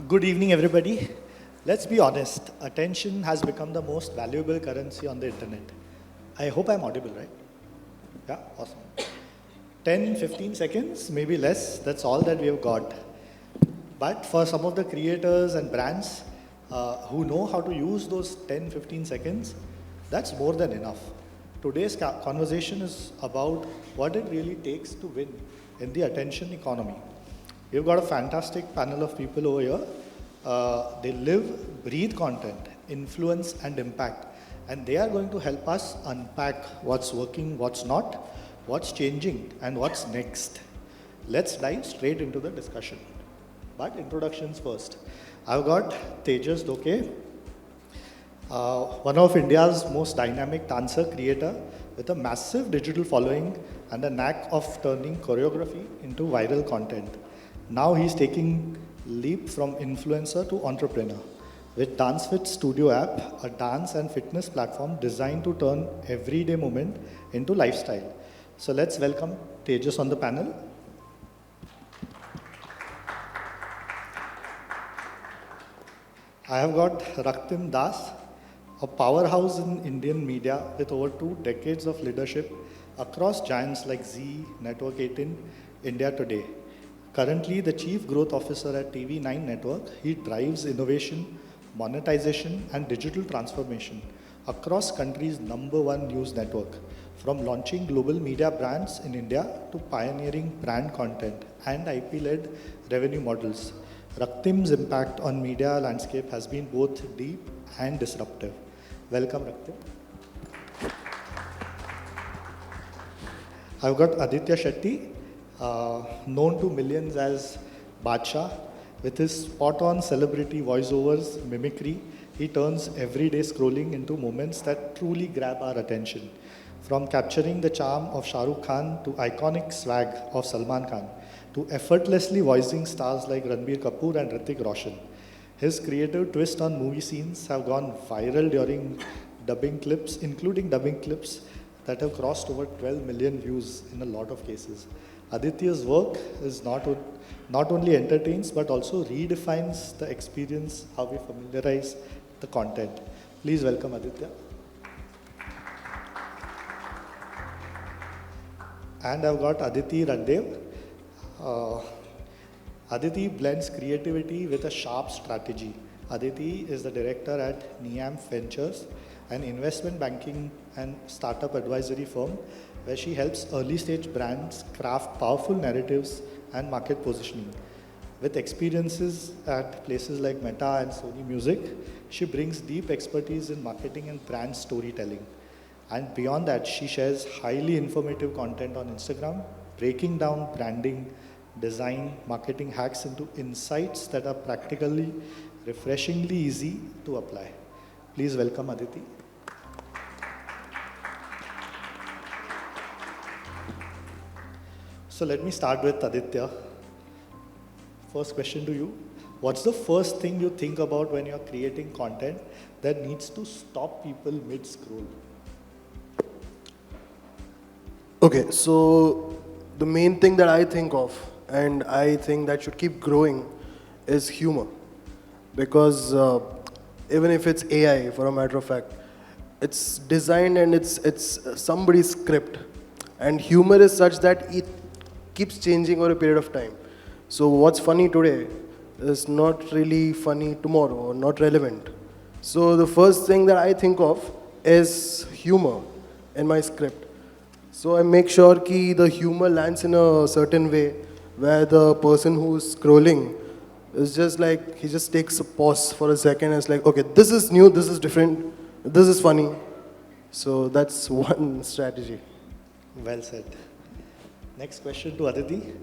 Good evening, everybody. Let's be honest, attention has become the most valuable currency on the internet. I hope I'm audible, right? Yeah, awesome. 10, 15 seconds, maybe less, that's all that we have got. But for some of the creators and brands who know how to use those 10, 15 seconds, that's more than enough. Today's conversation is about what it really takes to win in the attention economy. We've got a fantastic panel of people over here. They live, breathe content, influence and impact. And they are going to help us unpack what's working, what's not, what's changing and what's next. Let's dive straight into the discussion. But introductions first. I've got Tejas Doke, one of India's most dynamic dancer creator with a massive digital following and a knack of turning choreography into viral content. Now he's taking leap from influencer to entrepreneur with DanceFit Studio app, a dance and fitness platform designed to turn everyday moment into lifestyle. So let's welcome Tejas on the panel. I have got Raktim Das, a powerhouse in Indian media with over 2 decades of leadership across giants like Zee, Network 18, India Today. Currently the Chief Growth Officer at TV9 Network, he drives innovation, monetization and digital transformation across country's #1 news network, from launching global media brands in India to pioneering brand content and IP-led revenue models. Raktim's impact on media landscape has been both deep and disruptive. Welcome, Raktim. I've got Aditya Shetty, known to millions as Badshah. With his spot-on celebrity voiceovers, mimicry, he turns everyday scrolling into moments that truly grab our attention. From capturing the charm of Shah Rukh Khan to iconic swag of Salman Khan, to effortlessly voicing stars like Ranbir Kapoor and Hrithik Roshan. His creative twist on movie scenes have gone viral during dubbing clips, including dubbing clips that have crossed over 12 million views in a lot of cases. Aditya's work is not only entertains but also redefines the experience, how we familiarize the content. Please welcome Aditya. And I've got Aditi Randev. Aditi blends creativity with a sharp strategy. Aditi is the director at Niam Ventures, an investment banking and startup advisory firm where she helps early stage brands craft powerful narratives and market positioning. With experiences at places like Meta and Sony Music, she brings deep expertise in marketing and brand storytelling. And beyond that, she shares highly informative content on Instagram, breaking down branding, design, marketing hacks into insights that are practically, refreshingly easy to apply. Please welcome Aditi. So let me start with Aditya. First question to you. What's the first thing you think about when you're creating content that needs to stop people mid-scroll? Okay, so the main thing that I think of, and I think that should keep growing, is humor. Because even if it's AI, for a matter of fact, it's designed and it's somebody's script. And humor is such that it keeps changing over a period of time. So what's funny today is not really funny tomorrow or not relevant. So the first thing that I think of is humor in my script. So I make sure that the humor lands in a certain way where the person who's scrolling is just like, he just takes a pause for a second and it's like, okay, this is new, this is different, this is funny. So that's one strategy. Well said. Next question to Aditi.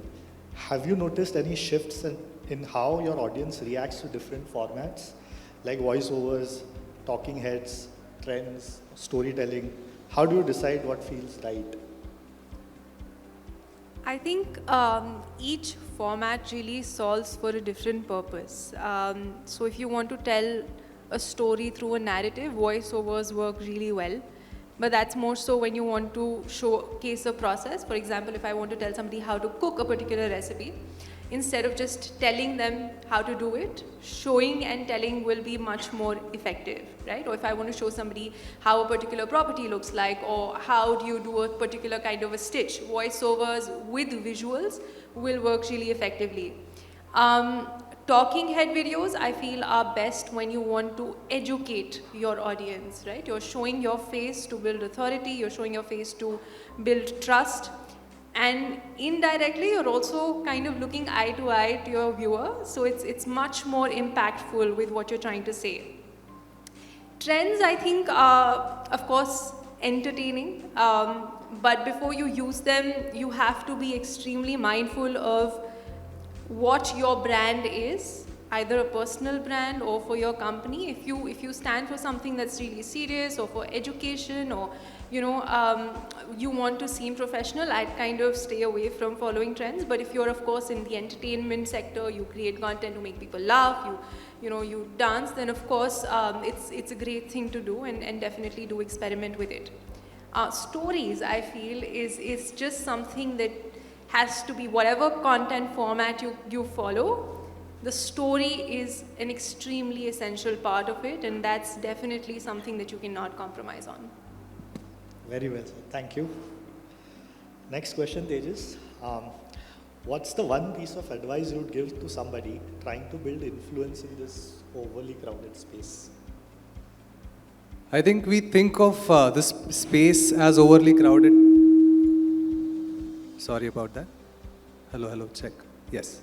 Have you noticed any shifts in how your audience reacts to different formats, like voiceovers, talking heads, trends, storytelling? How do you decide what feels right? I think each format really solves for a different purpose. So if you want to tell a story through a narrative, voiceovers work really well. But that's more so when you want to showcase a process. For example, if I want to tell somebody how to cook a particular recipe, instead of just telling them how to do it. Showing and telling will be much more effective, right? Or if I want to show somebody how a particular property looks like, or how do you do a particular kind of a stitch, voiceovers with visuals will work really effectively. Talking head videos, I feel, are best when you want to educate your audience, right? You're showing your face to build authority, you're showing your face to build trust, and indirectly you're also kind of looking eye to eye to your viewer, so it's much more impactful with what you're trying to say. Trends, I think, are, of course, entertaining, but before you use them, you have to be extremely mindful of what your brand is, either a personal brand or for your company. If you stand for something that's really serious, or for education, or you want to seem professional, I'd kind of stay away from following trends. But if you're, of course, in the entertainment sector, you create content to make people laugh, you dance, then of course it's a great thing to do, and definitely do experiment with it. Stories, I feel, is just something that has to be, whatever content format you follow, the story is an extremely essential part of it, and that's definitely something that you cannot compromise on. Very well, sir. Thank you. Next question, Tejas. What's the one piece of advice you would give to somebody trying to build influence in this overly crowded space? I think we think of this space as overly crowded. Sorry about that. Hello, check. Yes.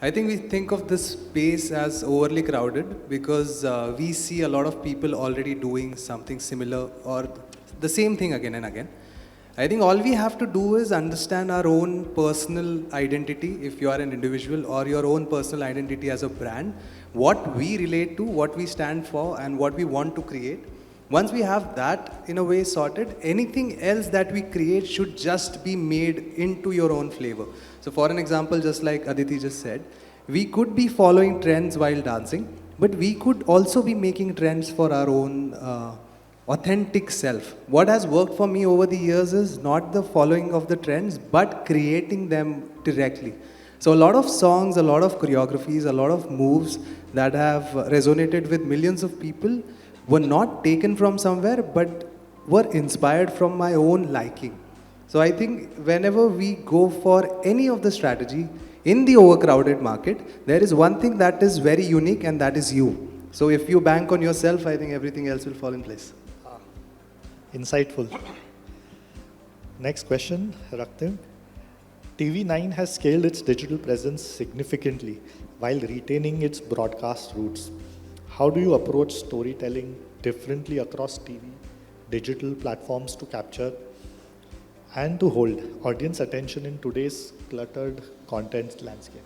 I think we think of this space as overly crowded because we see a lot of people already doing something similar or the same thing again and again. I think all we have to do is understand our own personal identity, if you are an individual, or your own personal identity as a brand, what we relate to, what we stand for, and what we want to create. Once we have that in a way sorted, anything else that we create should just be made into your own flavor. So for an example, just like Aditi just said, we could be following trends while dancing, but we could also be making trends for our own authentic self. What has worked for me over the years is not the following of the trends, but creating them directly. So a lot of songs, a lot of choreographies, a lot of moves that have resonated with millions of people were not taken from somewhere, but were inspired from my own liking. So I think whenever we go for any of the strategy in the overcrowded market, there is one thing that is very unique, and that is you. So if you bank on yourself, I think everything else will fall in place. Insightful. Next question, Raktim. TV9 has scaled its digital presence significantly while retaining its broadcast roots. How do you approach storytelling differently across TV, digital platforms to capture and to hold audience attention in today's cluttered content landscape?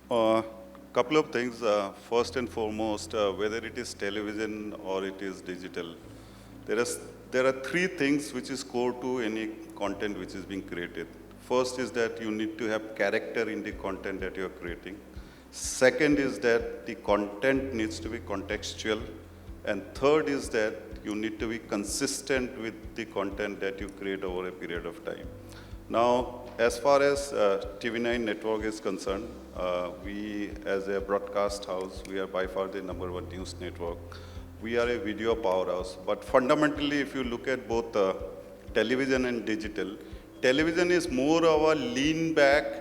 Couple of things. First and foremost, whether it is television or it is digital, there are three things which is core to any content which is being created. First is that you need to have character in the content that you are creating. Second is that the content needs to be contextual. And third is that you need to be consistent with the content that you create over a period of time. Now, as far as TV9 network is concerned, we as a broadcast house, we are by far the #1 news network. We are a video powerhouse. But fundamentally, if you look at both television and digital, television is more of a lean back,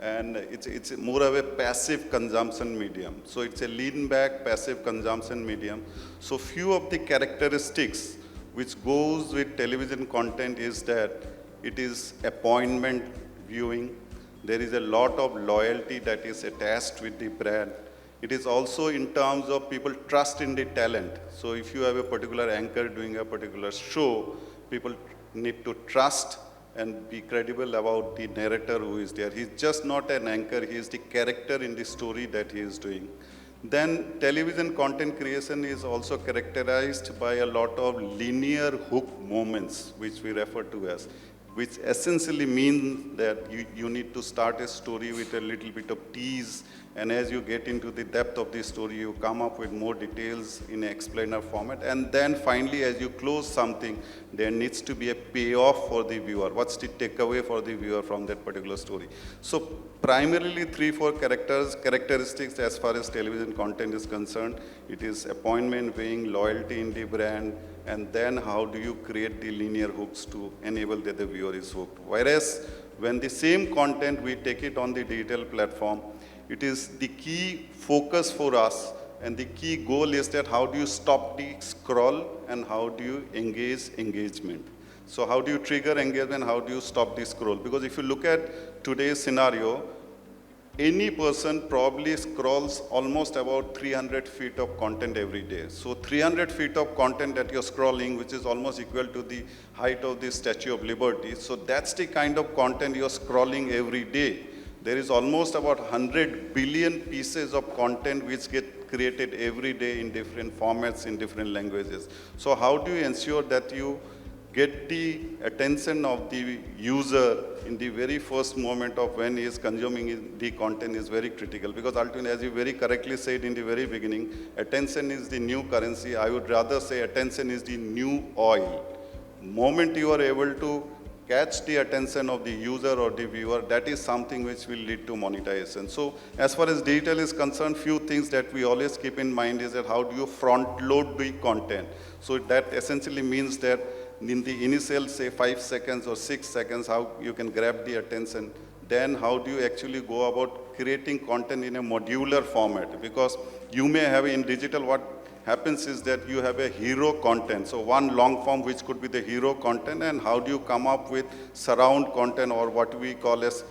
and it's more of a passive consumption medium. So it's a lean back, passive consumption medium. So few of the characteristics which goes with television content is that it is appointment viewing. There is a lot of loyalty that is attached with the brand. It is also in terms of people trust in the talent. So if you have a particular anchor doing a particular show, people need to trust and be credible about the narrator who is there. He's just not an anchor, he is the character in the story that he is doing. Then television content creation is also characterized by a lot of linear hook moments, which we refer to as, which essentially means that you need to start a story with a little bit of tease And as you get into the depth of the story, you come up with more details in an explainer format. And then finally, as you close something, there needs to be a payoff for the viewer. What's the takeaway for the viewer from that particular story? So primarily 3-4 characteristics as far as television content is concerned. It is appointment weighing, loyalty in the brand, and then how do you create the linear hooks to enable that the viewer is hooked. Whereas when the same content, we take it on the digital platform, it is the key focus for us, and the key goal is that how do you stop the scroll and how do you engage engagement. So how do you trigger engagement, how do you stop the scroll? Because if you look at today's scenario, any person probably scrolls almost about 300 feet of content every day. So 300 feet of content that you're scrolling, which is almost equal to the height of the Statue of Liberty. So that's the kind of content you're scrolling every day. There is almost about 100 billion pieces of content which get created every day in different formats, in different languages. So how do you ensure that you get the attention of the user in the very first moment of when he is consuming the content is very critical, because ultimately, as you very correctly said in the very beginning, attention is the new currency. I would rather say attention is the new oil. Moment you are able to catch the attention of the user or the viewer, that is something which will lead to monetization. So as far as digital is concerned, few things that we always keep in mind is that how do you front load the content. So that essentially means that in the initial, say 5 seconds or 6 seconds, how you can grab the attention. Then how do you actually go about creating content in a modular format? Because you may have in digital, what happens is that you have a hero content. So one long form which could be the hero content, and how do you come up with surround content, or what we call as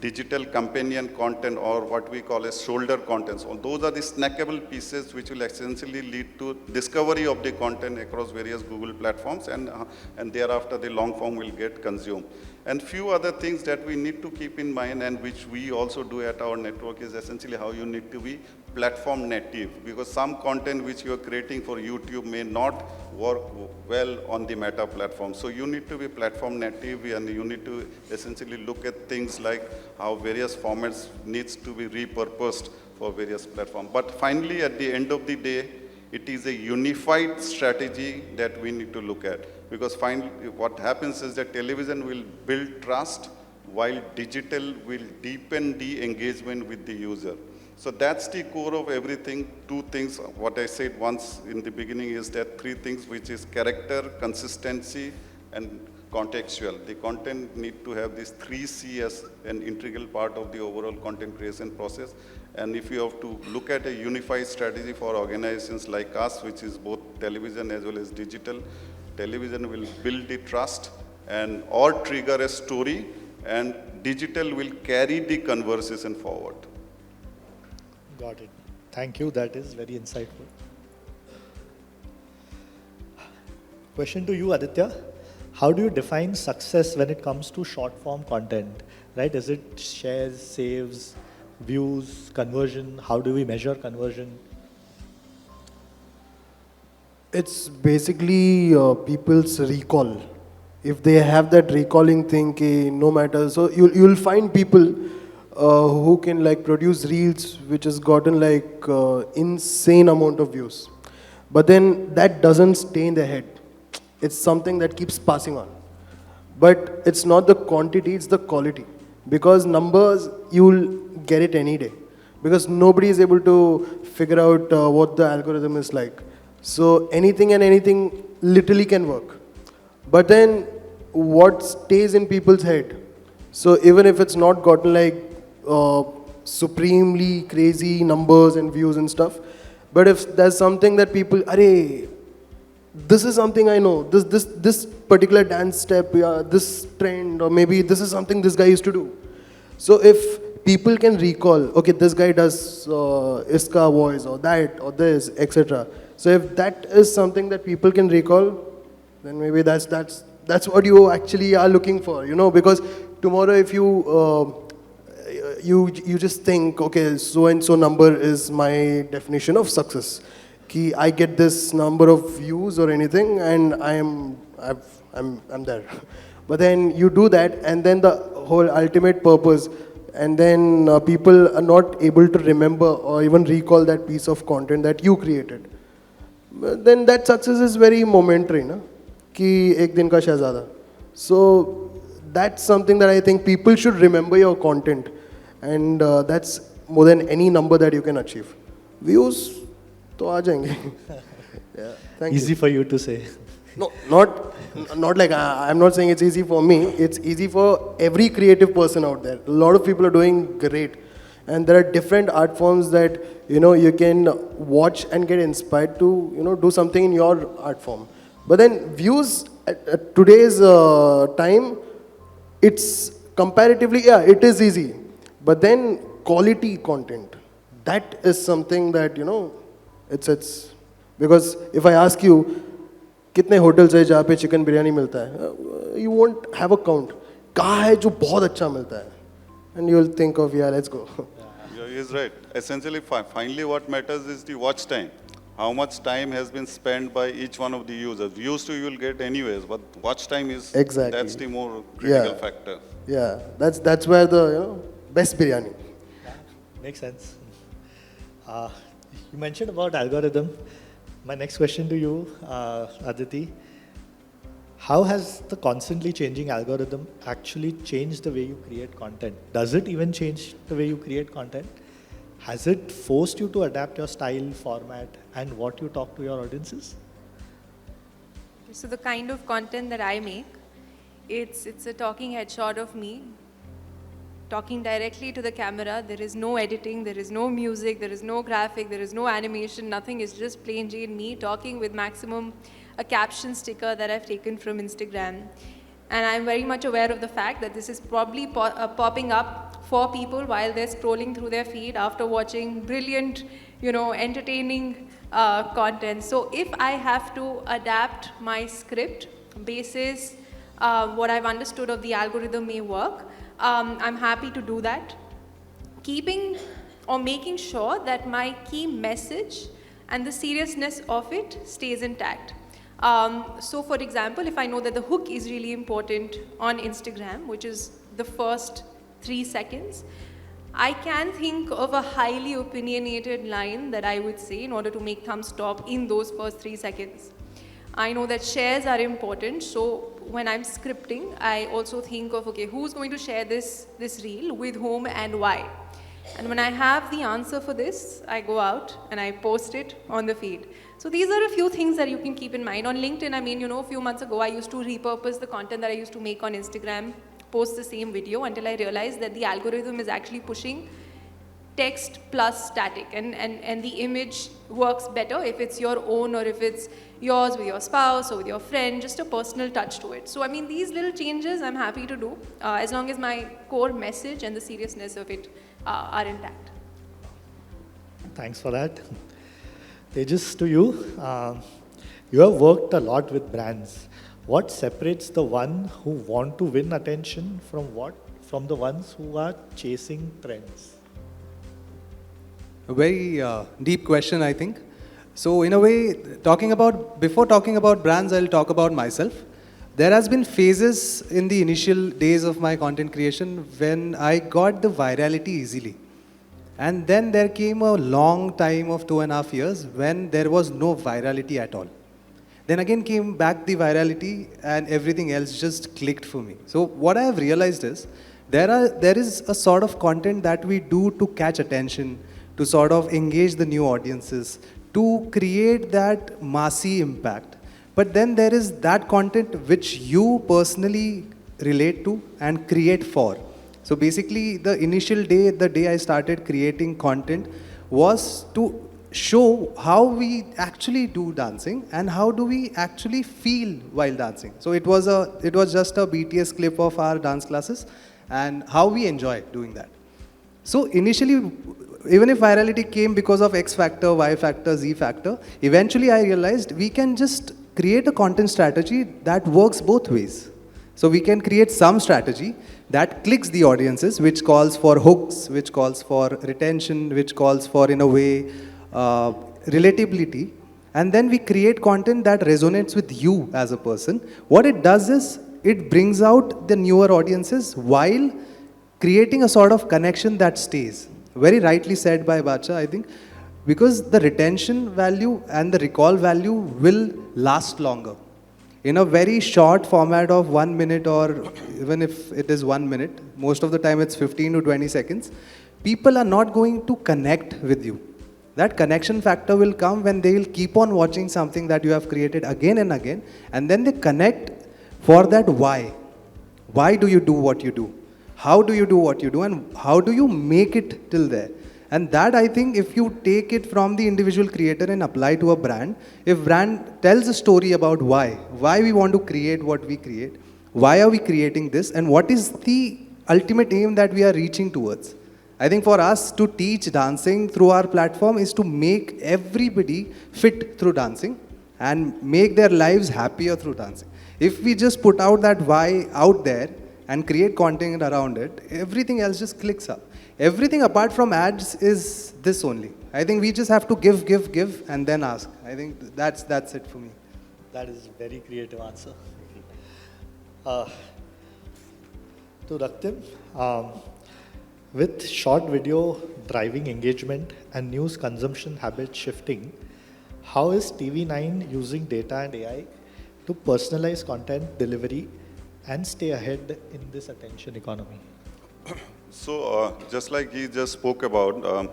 digital companion content, or what we call as shoulder content. So those are the snackable pieces which will essentially lead to discovery of the content across various Google platforms, and thereafter the long form will get consumed. And few other things that we need to keep in mind, and which we also do at our network, is essentially how you need to be platform native, because some content which you are creating for YouTube may not work well on the Meta platform. So you need to be platform native, and you need to essentially look at things like how various formats needs to be repurposed for various platforms. But finally, at the end of the day, it is a unified strategy that we need to look at. Because finally, what happens is that television will build trust, while digital will deepen the engagement with the user. So that's the core of everything. Two things, what I said once in the beginning is that 3 things, which is character, consistency, and contextual. The content need to have these 3 C as an integral part of the overall content creation process. And if you have to look at a unified strategy for organizations like us, which is both television as well as digital, television will build the trust and or trigger a story, and digital will carry the conversation forward. Got it. Thank you. That is very insightful. Question to you, Aditya. How do you define success when it comes to short form content? Right? Is it shares, saves, views, conversion? How do we measure conversion? It's basically people's recall. If they have that recalling thing, no matter, so you'll find people who can like produce reels which has gotten like insane amount of views, but then that doesn't stay in their head. It's something that keeps passing on, but it's not the quantity, it's the quality, because numbers you'll get it any day, because nobody is able to figure out what the algorithm is like. So anything and anything literally can work, but then what stays in people's head? So even if it's not gotten like supremely crazy numbers and views and stuff, but if there's something that people, arey, this is something I know, this particular dance step, this trend, or maybe this is something this guy used to do. So if people can recall, okay, this guy does iska voice or that or this, etc. So if that is something that people can recall, then maybe that's what you actually are looking for, you know, because tomorrow if you just think, okay, so and so number is my definition of success. Ki I get this number of views or anything, and I'm there. But then you do that, and then the whole ultimate purpose, and then people are not able to remember or even recall that piece of content that you created, then that success is very momentary, na? Ki ek din ka shahzada. So that's something that I think people should remember your content, and that's more than any number that you can achieve. Views, to aa jayenge. Yeah, thank Easy you. for you to say. No, not like I'm not saying it's easy for me. It's easy for every creative person out there. A lot of people are doing great, and there are different art forms that you can watch and get inspired to do something in your art form. But then views at today's time, it's comparatively it is easy. But then quality content, that is something that it's because if I ask you कितने hotels है जहाँ पे chicken biryani मिलता है, you won't have a count. कहाँ है जो बहुत अच्छा मिलता है, and you'll think of let's go. Yeah, he is right. Essentially, finally what matters is the watch time. How much time has been spent by each one of the users. Views to you will get anyways, but watch time is Exactly. that's the more critical Yeah. factor. Yeah, that's where the best biryani. Makes sense. You mentioned about algorithm. My next question to you, Aditi, how has the constantly changing algorithm actually changed the way you create content? Does it even change the way you create content? Has it forced you to adapt your style, format, and what you talk to your audiences? So the kind of content that I make, it's a talking headshot of me talking directly to the camera. There is no editing, there is no music, there is no graphic, there is no animation, nothing. It's just plain Jane me talking with maximum a caption sticker that I've taken from Instagram. And I'm very much aware of the fact that this is probably popping up for people while they're scrolling through their feed after watching brilliant, entertaining content. So if I have to adapt my script basis what I've understood of the algorithm may work, I'm happy to do that, keeping or making sure that my key message and the seriousness of it stays intact. So for example, if I know that the hook is really important on Instagram, which is the first 3 seconds, I can think of a highly opinionated line that I would say in order to make thumbs top in those first 3 seconds. I know that shares are important, so when I'm scripting, I also think of, okay, who's going to share this reel, with whom and why? And when I have the answer for this, I go out and I post it on the feed. So these are a few things that you can keep in mind. On LinkedIn, a few months ago, I used to repurpose the content that I used to make on Instagram, post the same video until I realized that the algorithm is actually pushing text plus static, and the image works better if it's your own or if it's yours with your spouse or with your friend, just a personal touch to it. So these little changes I'm happy to do as long as my core message and the seriousness of it are intact. Thanks for that. Tejas, to you, you have worked a lot with brands. What separates the one who want to win attention from the ones who are chasing trends? A very deep question, I think. So in a way, before talking about brands, I'll talk about myself. There has been phases in the initial days of my content creation when I got the virality easily. And then there came a long time of 2.5 years when there was no virality at all. Then again came back the virality and everything else just clicked for me. So what I have realized is, there is a sort of content that we do to catch attention, to sort of engage the new audiences, to create that massy impact. But then there is that content which you personally relate to and create for. So basically, the initial day, the day I started creating content, was to show how we actually do dancing and how do we actually feel while dancing. So it was just a BTS clip of our dance classes and how we enjoy doing that. So initially, even if virality came because of X factor, Y factor, Z factor, eventually I realized we can just create a content strategy that works both ways. So we can create some strategy that clicks the audiences, which calls for hooks, which calls for retention, which calls for, in a way, relatability. And then we create content that resonates with you as a person. What it does is, it brings out the newer audiences while creating a sort of connection that stays. Very rightly said by Bacha, I think, because the retention value and the recall value will last longer. In a very short format of 1 minute, or even if it is 1 minute, most of the time it's 15 to 20 seconds, people are not going to connect with you. That connection factor will come when they will keep on watching something that you have created again and again, and then they connect for that why. Why do you do what you do? How do you do what you do? And how do you make it till there? And that, I think, if you take it from the individual creator and apply to a brand, if brand tells a story about why we want to create what we create, why are we creating this, and what is the ultimate aim that we are reaching towards. I think for us to teach dancing through our platform is to make everybody fit through dancing and make their lives happier through dancing. If we just put out that why out there and create content around it, everything else just clicks up. Everything apart from ads is this only. I think we just have to give, and then ask. I think that's it for me. That is a very creative answer. To Raktim, with short video driving engagement and news consumption habits shifting, how is TV9 using data and AI to personalize content delivery and stay ahead in this attention economy? So just like he just spoke about,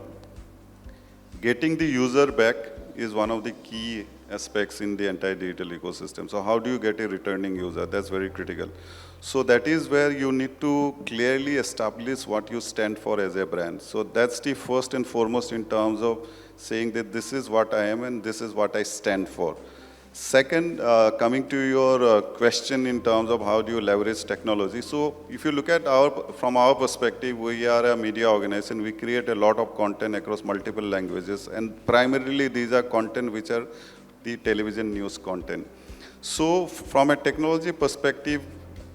getting the user back is one of the key aspects in the entire digital ecosystem. So how do you get a returning user? That's very critical. So that is where you need to clearly establish what you stand for as a brand. So that's the first and foremost in terms of saying that this is what I am and this is what I stand for. Second, coming to your question in terms of how do you leverage technology. So if you look at from our perspective, we are a media organization. We create a lot of content across multiple languages, and primarily these are content which are the television news content. So from a technology perspective,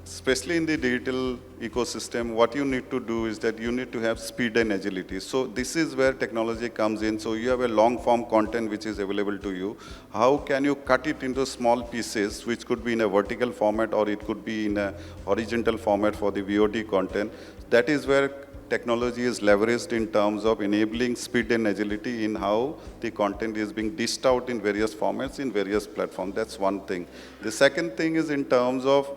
especially in the digital ecosystem, what you need to do is that you need to have speed and agility. So this is where technology comes in. So you have a long form content which is available to you. How can you cut it into small pieces, which could be in a vertical format or it could be in a horizontal format for the VOD content? That is where technology is leveraged in terms of enabling speed and agility in how the content is being dished out in various formats, in various platforms. That's one thing. The second thing is in terms of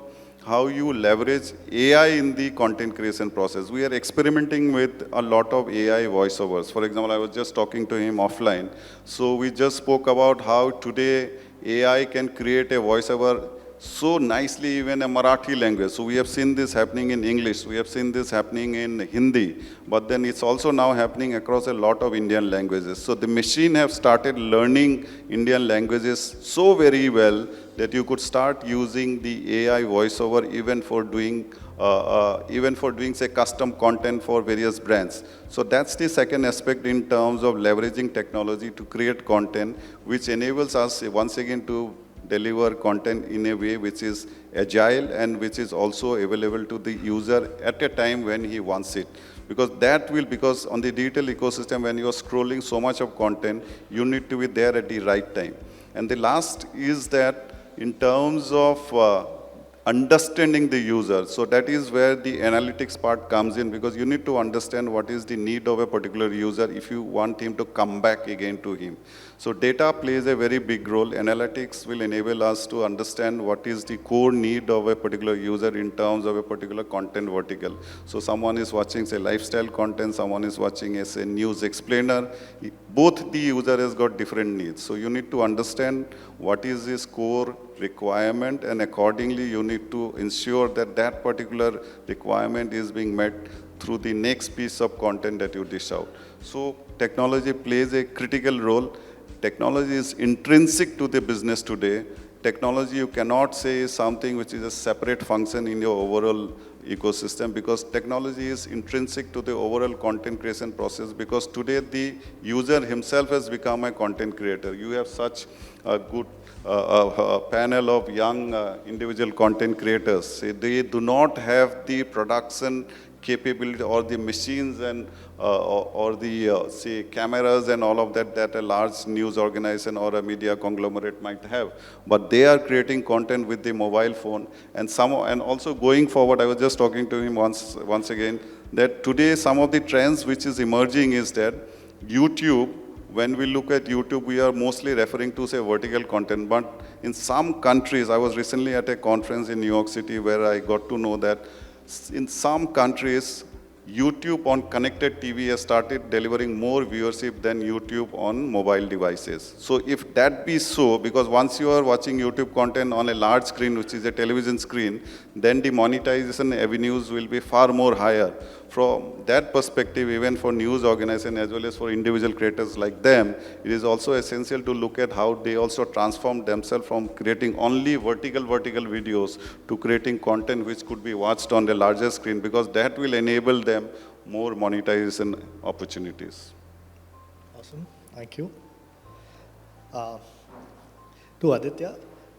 how you leverage AI in the content creation process. We are experimenting with a lot of AI voiceovers. For example, I was just talking to him offline. So we just spoke about how today AI can create a voiceover so nicely even a Marathi language. So we have seen this happening in English, we have seen this happening in Hindi, but then it's also now happening across a lot of Indian languages. So the machine have started learning Indian languages so very well that you could start using the AI voiceover even for doing say custom content for various brands. So that's the second aspect in terms of leveraging technology to create content, which enables us once again to deliver content in a way which is agile and which is also available to the user at a time when he wants it. Because on the digital ecosystem, when you are scrolling so much of content, you need to be there at the right time. And the last is that in terms of understanding the user. So that is where the analytics part comes in, because you need to understand what is the need of a particular user if you want him to come back again to him. So data plays a very big role. Analytics will enable us to understand what is the core need of a particular user in terms of a particular content vertical. So someone is watching, say, lifestyle content, someone is watching, say, news explainer. Both the user has got different needs. So you need to understand what is his core requirement, and accordingly you need to ensure that that particular requirement is being met through the next piece of content that you dish out. So technology plays a critical role. Technology is intrinsic to the business today. Technology, you cannot say, is something which is a separate function in your overall ecosystem, because technology is intrinsic to the overall content creation process, because today the user himself has become a content creator. You have such a good panel of young individual content creators. They do not have the production capability or the machines and or the say cameras and all of that that a large news organization or a media conglomerate might have, but they are creating content with the mobile phone. And also going forward, I was just talking to him once again, that today some of the trends which is emerging is that YouTube, when we look at YouTube, we are mostly referring to, say, vertical content. But in some countries, I was recently at a conference in New York City where I got to know that in some countries, YouTube on connected TV has started delivering more viewership than YouTube on mobile devices. So if that be so, because once you are watching YouTube content on a large screen, which is a television screen, then the monetization avenues will be far more higher. From that perspective, even for news organizations as well as for individual creators like them, it is also essential to look at how they also transform themselves from creating only vertical videos to creating content which could be watched on a larger screen, because that will enable them more monetization opportunities. Awesome, thank you. To Aditya,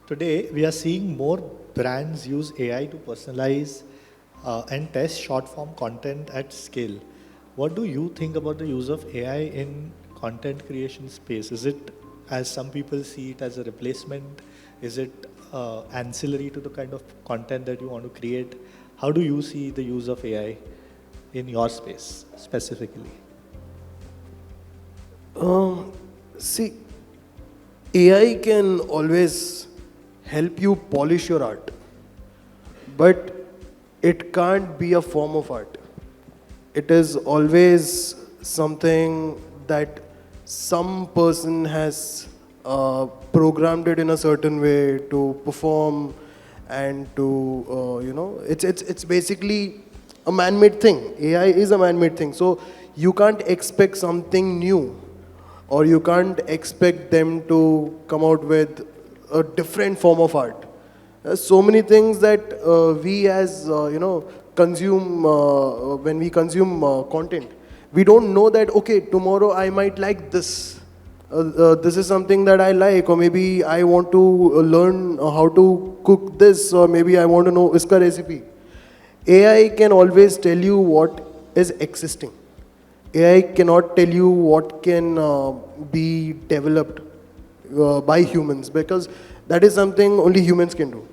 today we are seeing more brands use AI to personalize and test short-form content at scale. What do you think about the use of AI in content creation space? Is it, as some people see it, as a replacement? Is it ancillary to the kind of content that you want to create? How do you see the use of AI in your space specifically? See, AI can always help you polish your art, but it can't be a form of art. It is always something that some person has programmed it in a certain way to perform and to, it's basically a man-made thing. AI is a man-made thing. So you can't expect something new, or you can't expect them to come out with a different form of art. There's so many things that we as, consume, when we consume content, we don't know that, okay, tomorrow I might like this. This is something that I like, or maybe I want to learn how to cook this, or maybe I want to know iska recipe. AI can always tell you what is existing. AI cannot tell you what can be developed by humans, because that is something only humans can do.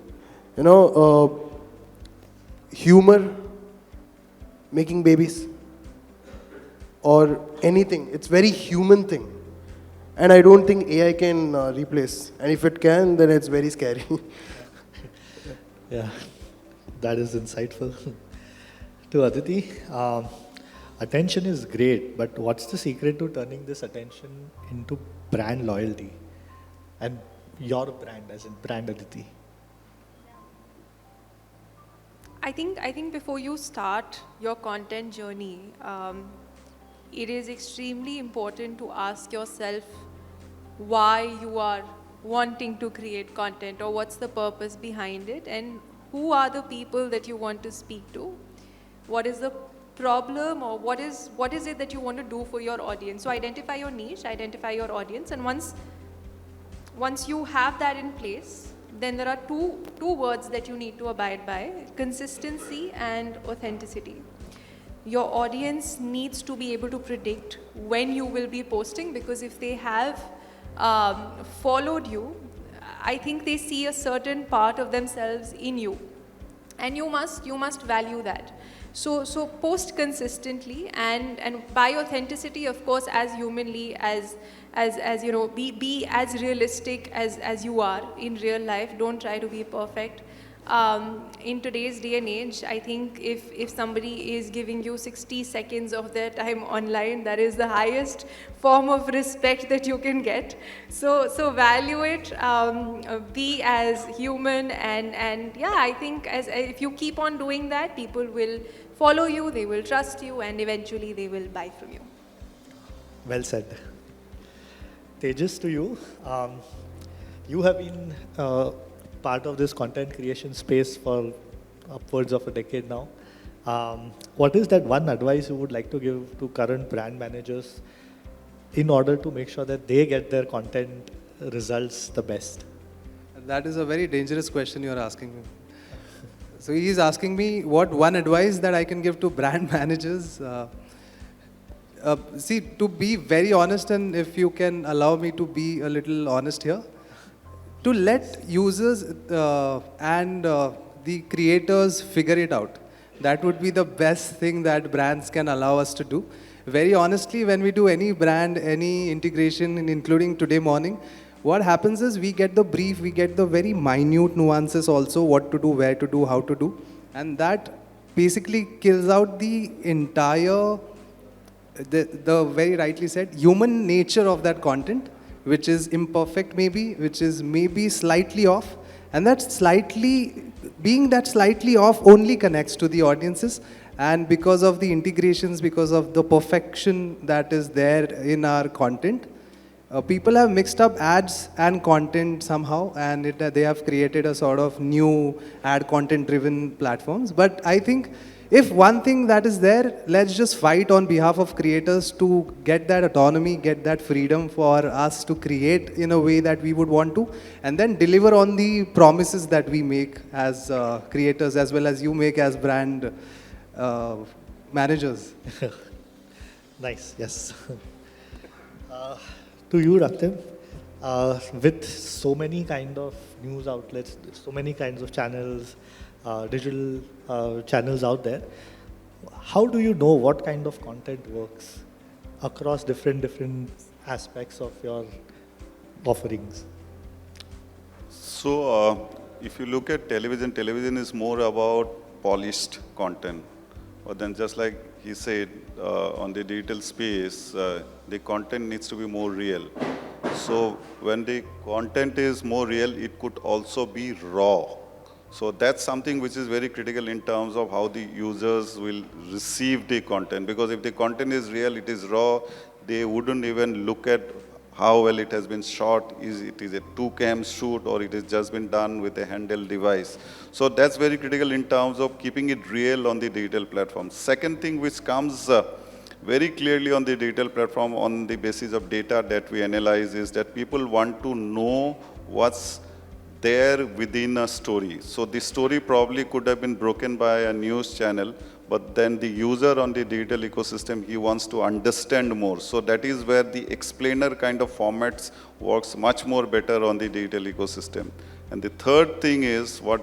Humor, making babies, or anything, it's very human thing. And I don't think AI can replace. And if it can, then it's very scary. Yeah, that is insightful. To Aditi, attention is great, but what's the secret to turning this attention into brand loyalty? And your brand, as in brand Aditi. I think before you start your content journey, it is extremely important to ask yourself why you are wanting to create content, or what's the purpose behind it, and who are the people that you want to speak to. What is the problem, or what is it that you want to do for your audience? So identify your niche, identify your audience, and once you have that in place, then there are two words that you need to abide by: consistency and authenticity. Your audience needs to be able to predict when you will be posting, because if they have followed you, I think they see a certain part of themselves in you, and you must value that. So post consistently, and by authenticity, of course, as humanly as be as realistic as you are in real life. Don't try to be perfect. In today's day and age, I think if somebody is giving you 60 seconds of their time online, that is the highest form of respect that you can get. So value it, be as human, and yeah, I think if you keep on doing that, people will follow you, they will trust you, and eventually they will buy from you. Well said. Tejas, to you. You have been part of this content creation space for upwards of a decade now. What is that one advice you would like to give to current brand managers in order to make sure that they get their content results the best? That is a very dangerous question you are asking me. So he is asking me what one advice that I can give to brand managers. See, to be very honest, and if you can allow me to be a little honest here, to let users and the creators figure it out. That would be the best thing that brands can allow us to do. Very honestly, when we do any brand, any integration, including today morning, what happens is we get the brief, we get the very minute nuances also, what to do, where to do, how to do. And that basically kills out the entire, the very rightly said, human nature of that content, which is imperfect maybe, which is maybe slightly off. And that being that slightly off only connects to the audiences. And because of the integrations, because of the perfection that is there in our content, people have mixed up ads and content somehow, and they have created a sort of new ad content driven platforms. But I think if one thing that is there, let's just fight on behalf of creators to get that autonomy, get that freedom for us to create in a way that we would want to, and then deliver on the promises that we make as creators, as well as you make as brand managers. Nice, yes. To you, Raktim, with so many kind of news outlets, so many kinds of channels, digital channels out there, how do you know what kind of content works across different aspects of your offerings? So if you look at television, television is more about polished content. But then just like he said, on the digital space, the content needs to be more real. So when the content is more real, it could also be raw. So that's something which is very critical in terms of how the users will receive the content. Because if the content is real, it is raw, they wouldn't even look at how well it has been shot. It is a 2-cam shoot, or it has just been done with a handheld device. So that's very critical in terms of keeping it real on the digital platform. Second thing which comes very clearly on the digital platform on the basis of data that we analyze is that people want to know what's there within a story. So the story probably could have been broken by a news channel, but then the user on the digital ecosystem, he wants to understand more. So that is where the explainer kind of formats works much more better on the digital ecosystem. And the third thing is what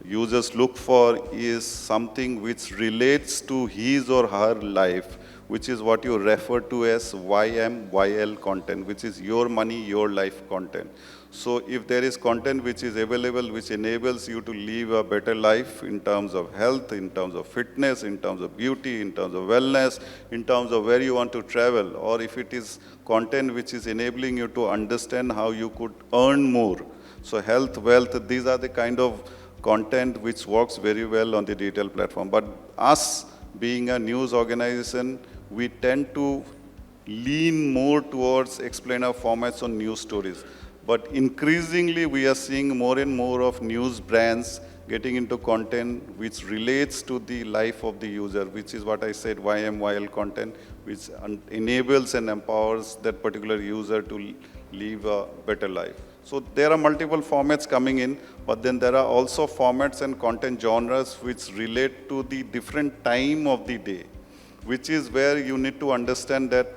users look for is something which relates to his or her life, which is what you refer to as YMYL content, which is your money, your life content. So if there is content which is available, which enables you to live a better life in terms of health, in terms of fitness, in terms of beauty, in terms of wellness, in terms of where you want to travel, or if it is content which is enabling you to understand how you could earn more. So health, wealth, these are the kind of content which works very well on the digital platform. But us being a news organization, we tend to lean more towards explainer formats on news stories. But increasingly, we are seeing more and more of news brands getting into content which relates to the life of the user, which is what I said, YMYL content, which enables and empowers that particular user to live a better life. So there are multiple formats coming in, but then there are also formats and content genres which relate to the different time of the day, which is where you need to understand that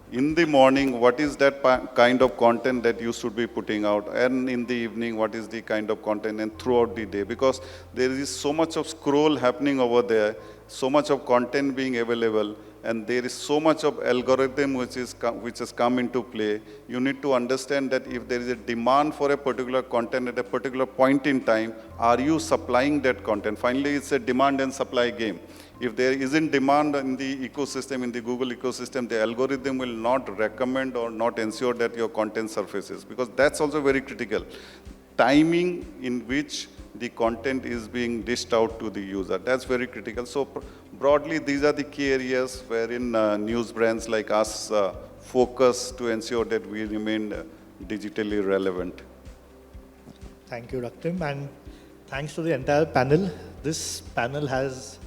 in the morning, what is that kind of content that you should be putting out? And in the evening, what is the kind of content, and throughout the day? Because there is so much of scroll happening over there, so much of content being available, and there is so much of algorithm which has come into play. You need to understand that if there is a demand for a particular content at a particular point in time, are you supplying that content? Finally, it's a demand and supply game. If there isn't demand in the ecosystem, in the Google ecosystem, the algorithm will not recommend or not ensure that your content surfaces, because that's also very critical. Timing in which the content is being dished out to the user, that's very critical. So broadly, these are the key areas wherein news brands like us focus to ensure that we remain digitally relevant. Thank you, Raktim, and thanks to the entire panel. This panel has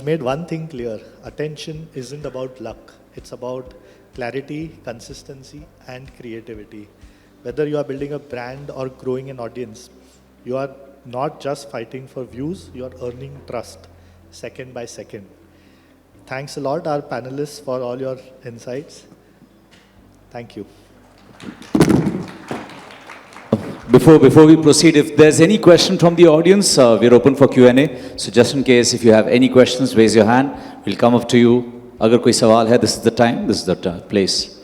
made one thing clear. Attention isn't about luck. It's about clarity, consistency, and creativity. Whether you are building a brand or growing an audience, you are not just fighting for views, you are earning trust, second by second. Thanks a lot, our panelists, for all your insights. Thank you. Before we proceed, if there's any question from the audience, we're open for Q&A. So just in case, if you have any questions, raise your hand. We'll come up to you. Agar koi sawal hai, this is the time, this is the place.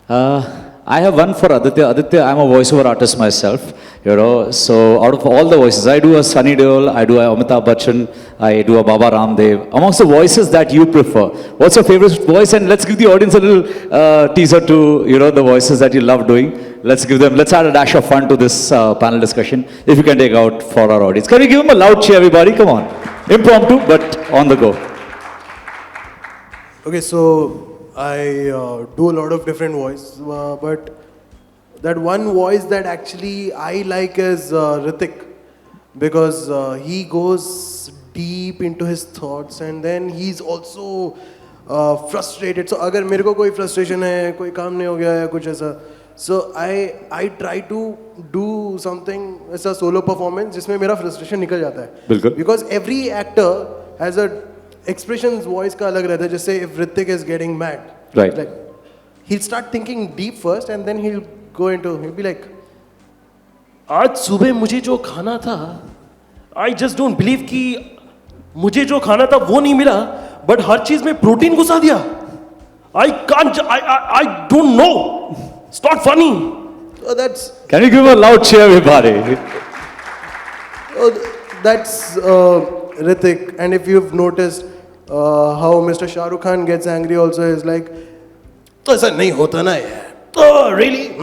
I have one for Aditya. Aditya, I'm a voiceover artist myself, you know. So out of all the voices, I do a Sunny Deol, I do a Amitabh Bachchan, I do a Baba Ramdev. Amongst the voices that you prefer, what's your favorite voice? And let's give the audience a little teaser to, you know, the voices that you love doing. Let's add a dash of fun to this panel discussion. If you can take out for our audience. Can we give them a loud cheer, everybody? Come on. Impromptu, but on the go. Okay, so I do a lot of different voices, but that one voice that actually I like is Ritik, because he goes deep into his thoughts and then he's also frustrated. So अगर मेरे को कोई frustration है, कोई काम नहीं हो गया है, कुछ ऐसा, so I try to do something as a solo performance जिसमें मेरा frustration निकल जाता है. बिल्कुल. Because every actor has a expressions voice का अलग रहता है. जैसे if Ritik is getting mad, right, like he'll start thinking deep first and then he'll be like, आज सुबह मुझे जो खाना था, I just don't believe कि मुझे जो खाना था वो नहीं मिला, but हर चीज में प्रोटीन घुसा दिया. I don't know. It's not funny. oh, that's Can you give a loud cheer, everybody? that's Ritik. And if you've noticed how Mr. Shah Rukh Khan gets angry also is like, तो ऐसा नहीं होता ना यार. Oh, really?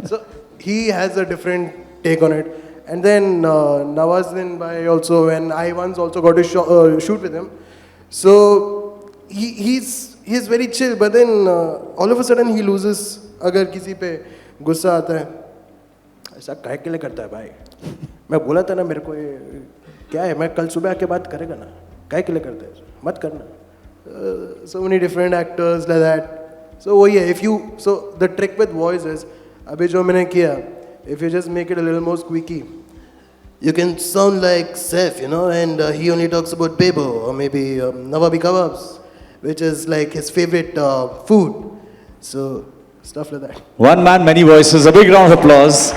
So he has a different take on it. And then Nawazuddin Bhai also, when I once also got to shoot with him, so he's very chill, but then all of a sudden he loses. अगर किसी पे गुस्सा आता है, ऐसा काहे के लिए करता है भाई? मैं बोला था ना मेरे को ये क्या है, मैं कल सुबह आके बात करेगा ना, काहे के लिए करता है, मत करना. So many different actors like that. So वही है, so the trick with voice is, अभी जो मैंने किया, if you just make it a little more squeaky, you can sound like Seth, you know, and he only talks about Bebo or maybe Nawabi Kebabs, which is like his favorite food. So stuff like that. One man, many voices. A big round of applause.